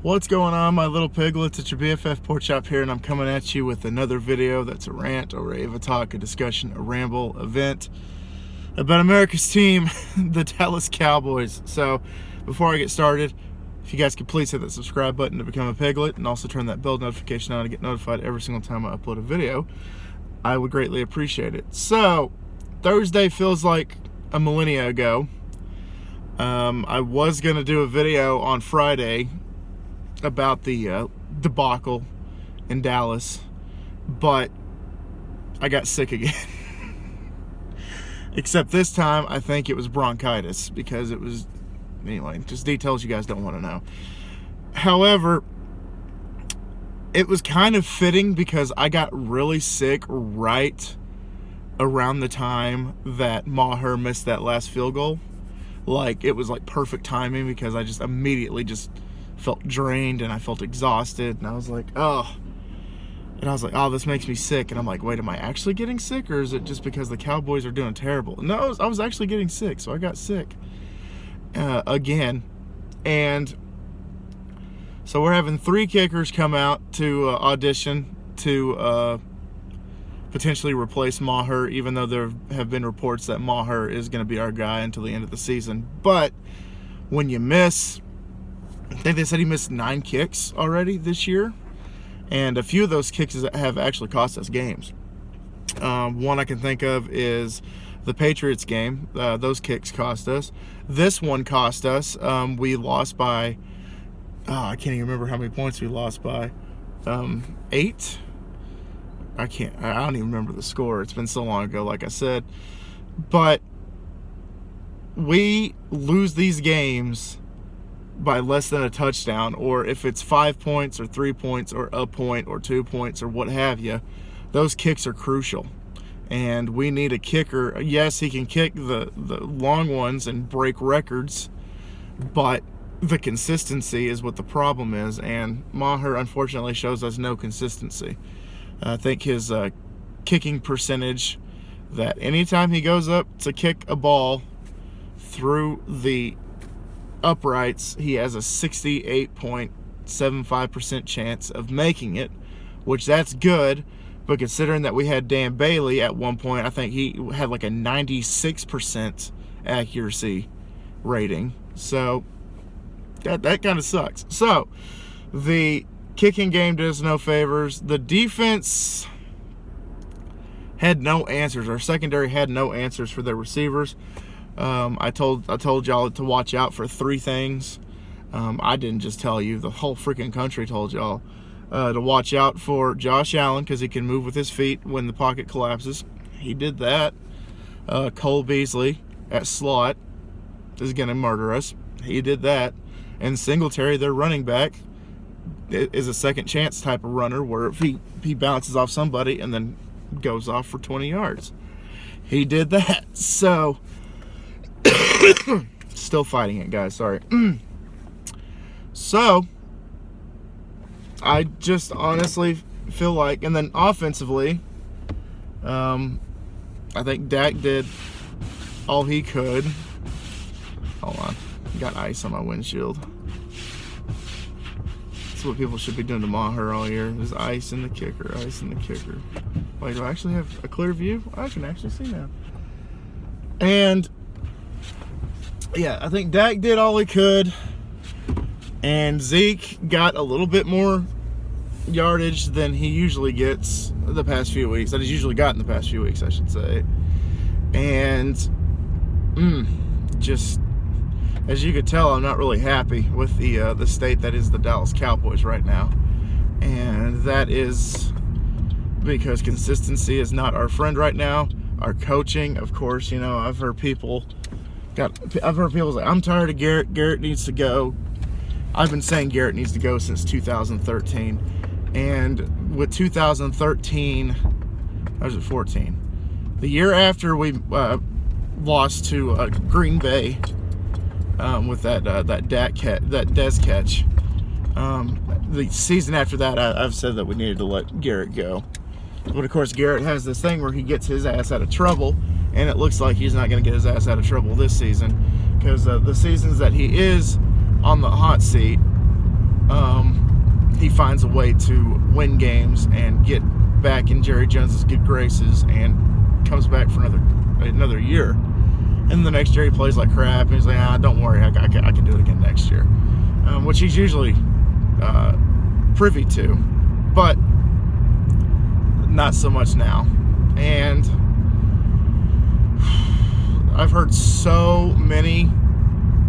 What's going on, my little piglets? It's your BFF Pork Chop here, and I'm coming at you with another video that's a rant, a rave, a talk, a discussion, a ramble, event about America's team, the Dallas Cowboys. So, before I get started, if you guys could please hit that subscribe button to become a piglet, and also turn that bell notification on to get notified every single time I upload a video, I would greatly appreciate it. So, Thursday feels like a millennia ago. I was going to do a video on Friday about the debacle in Dallas, but I got sick again. Except this time, I think it was bronchitis, because it was, anyway, just details you guys don't want to know. However, it was kind of fitting because I got really sick right around the time that Maher missed that last field goal. Like, it was like perfect timing, because I just immediately just felt drained and I felt exhausted, and I was like, oh, this makes me sick. And I'm like, wait, am I actually getting sick, or is it just because the Cowboys are doing terrible? No, I was actually getting sick, so I got sick again. And so we're having 3 kickers come out to audition to potentially replace Maher, even though there have been reports that Maher is going to be our guy until the end of the season. But when you miss, I think they said he missed 9 kicks already this year, and a few of those kicks have actually cost us games. One I can think of is the Patriots game. Those kicks cost us. This one cost us. We lost by, I can't even remember how many points we lost by. 8? I don't even remember the score. It's been so long ago, like I said. But we lose these games by less than a touchdown, or if it's 5 points or 3 points or a point or 2 points or what have you, those kicks are crucial. And we need a kicker. Yes, he can kick the long ones and break records, but the consistency is what the problem is, and Maher unfortunately shows us no consistency. I think his kicking percentage, that anytime he goes up to kick a ball through the uprights, he has a 68.75% chance of making it, which that's good. But considering that we had Dan Bailey at one point, I think he had like a 96% accuracy rating. So that kind of sucks. So the kicking game did us no favors. The defense had no answers. Our secondary had no answers for their receivers. I told y'all to watch out for 3 things. I didn't just tell you, the whole freaking country told y'all to watch out for Josh Allen, because he can move with his feet when the pocket collapses. He did that. Cole Beasley at slot is going to murder us. He did that. And Singletary, their running back, is a second chance type of runner, where if he bounces off somebody and then goes off for 20 yards. He did that. So still fighting it, guys, sorry. So I just honestly feel like, and then offensively, I think Dak did all he could. Hold on, got ice on my windshield. That's what people should be doing to Maher all year. There's ice in the kicker, ice in the kicker. Wait, do I actually have a clear view? I can actually see now. And yeah, I think Dak did all he could, and Zeke got a little bit more yardage than he usually gets the past few weeks, that he's usually gotten the past few weeks, I should say. And just, as you could tell, I'm not really happy with the state that is the Dallas Cowboys right now. And that is because consistency is not our friend right now. Our coaching, of course, you know, I've heard people say, I'm tired of Garrett. Garrett needs to go. I've been saying Garrett needs to go since 2013. And with 2013, or was it 14? The year after we lost to Green Bay with that Dez catch. The season after that, I've said that we needed to let Garrett go. But of course, Garrett has this thing where he gets his ass out of trouble, and it looks like he's not going to get his ass out of trouble this season, because the seasons that he is on the hot seat, he finds a way to win games and get back in Jerry Jones's good graces and comes back for another year. And the next year he plays like crap, and he's like, don't worry, I can do it again next year. Which he's usually privy to, but not so much now. And I've heard so many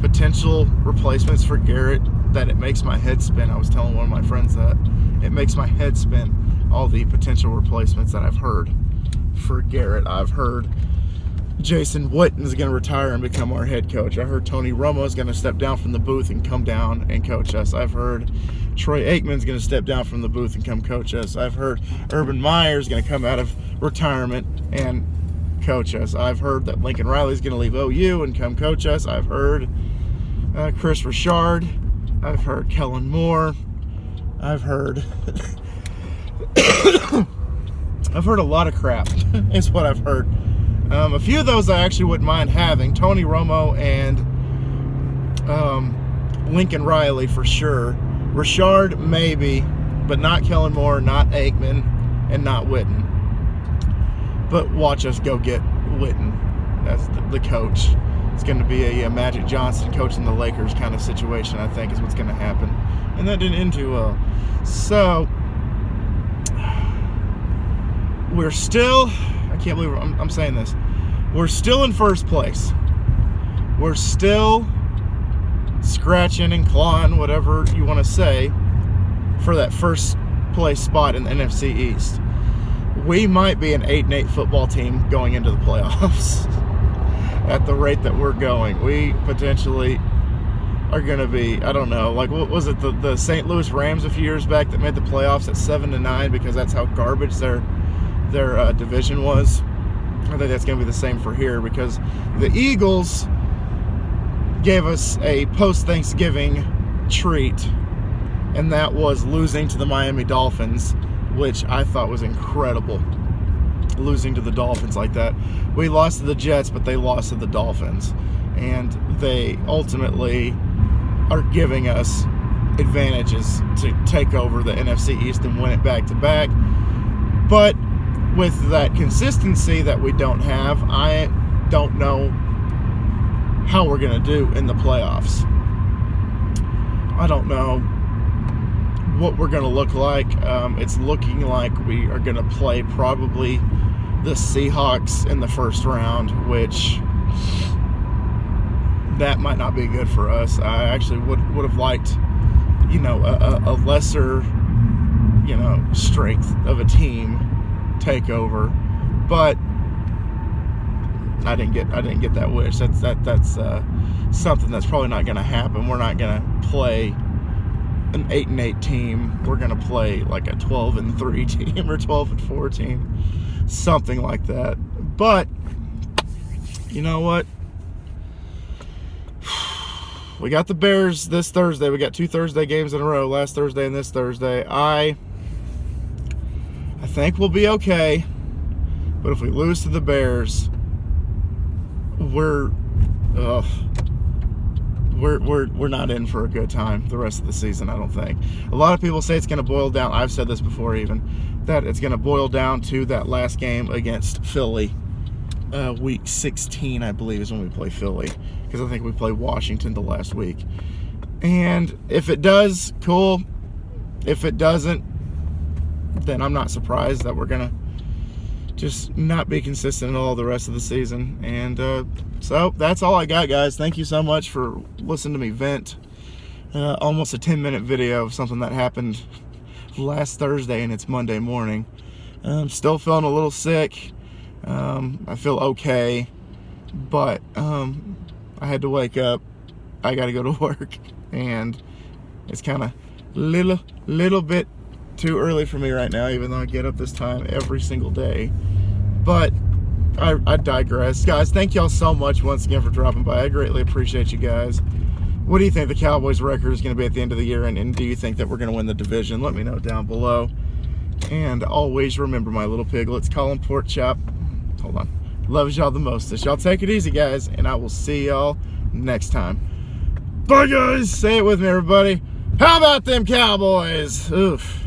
potential replacements for Garrett that it makes my head spin. I was telling one of my friends that it makes my head spin, all the potential replacements that I've heard for Garrett. I've heard Jason Witten is going to retire and become our head coach. I heard Tony Romo is going to step down from the booth and come down and coach us. I've heard Troy Aikman's going to step down from the booth and come coach us. I've heard Urban Meyer is going to come out of retirement and coach us. I've heard that Lincoln Riley's going to leave OU and come coach us. I've heard Chris Richard. I've heard Kellen Moore. I've heard I've heard a lot of crap is what I've heard. A few of those I actually wouldn't mind having. Tony Romo and Lincoln Riley for sure. Richard maybe, but not Kellen Moore, not Aikman, and not Witten. But watch us go get Witten as the coach. It's going to be a Magic Johnson coaching the Lakers kind of situation, I think, is what's going to happen. And that didn't end too well. So, we're still, I can't believe I'm saying this, we're still in first place. We're still scratching and clawing, whatever you want to say, for that first place spot in the NFC East. We might be an 8-8 football team going into the playoffs. At the rate that we're going, we potentially are going to be, I don't know, like what was it, the St. Louis Rams a few years back that made the playoffs at 7-9 because that's how garbage their division was. I think that's going to be the same for here, because the Eagles gave us a post-Thanksgiving treat, and that was losing to the Miami Dolphins, which I thought was incredible. Losing to the Dolphins like that. We lost to the Jets, but they lost to the Dolphins, and they ultimately are giving us advantages to take over the NFC East and win it back to back. But with that consistency that we don't have, I don't know how we're going to do in the playoffs. I don't know what we're going to look like. It's looking like we are going to play probably the Seahawks in the first round, which that might not be good for us. I actually would have liked, a lesser, strength of a team takeover, but I didn't get that wish. That's something that's probably not going to happen. We're not going to play an 8-8 team. We're going to play like a 12-3 team or 12-4 team, something like that. But you know what? We got the Bears this Thursday. We got 2 Thursday games in a row, last Thursday and this Thursday. I think we'll be okay. But if we lose to the Bears, we're not in for a good time the rest of the season, I don't think. A lot of people say it's going to boil down, I've said this before even, that it's going to boil down to that last game against Philly. Week 16, I believe, is when we play Philly, because I think we play Washington the last week. And if it does, cool. If it doesn't, then I'm not surprised that we're going to just not be consistent at all the rest of the season. And so that's all I got, guys. Thank you so much for listening to me vent. Almost a 10-minute video of something that happened last Thursday, and it's Monday morning. I'm still feeling a little sick. I feel okay, but I had to wake up. I got to go to work, and it's kind of little bit too early for me right now, even though I get up this time every single day. But I digress. Guys, thank y'all so much once again for dropping by. I greatly appreciate you guys. What do you think the Cowboys record is going to be at the end of the year, and do you think that we're going to win the division? Let me know down below. And always remember, my little piglets, call them pork chop. Hold on. Loves y'all the mostest. Y'all take it easy, guys, and I will see y'all next time. Bye, guys. Say it with me, everybody. How about them Cowboys? Oof.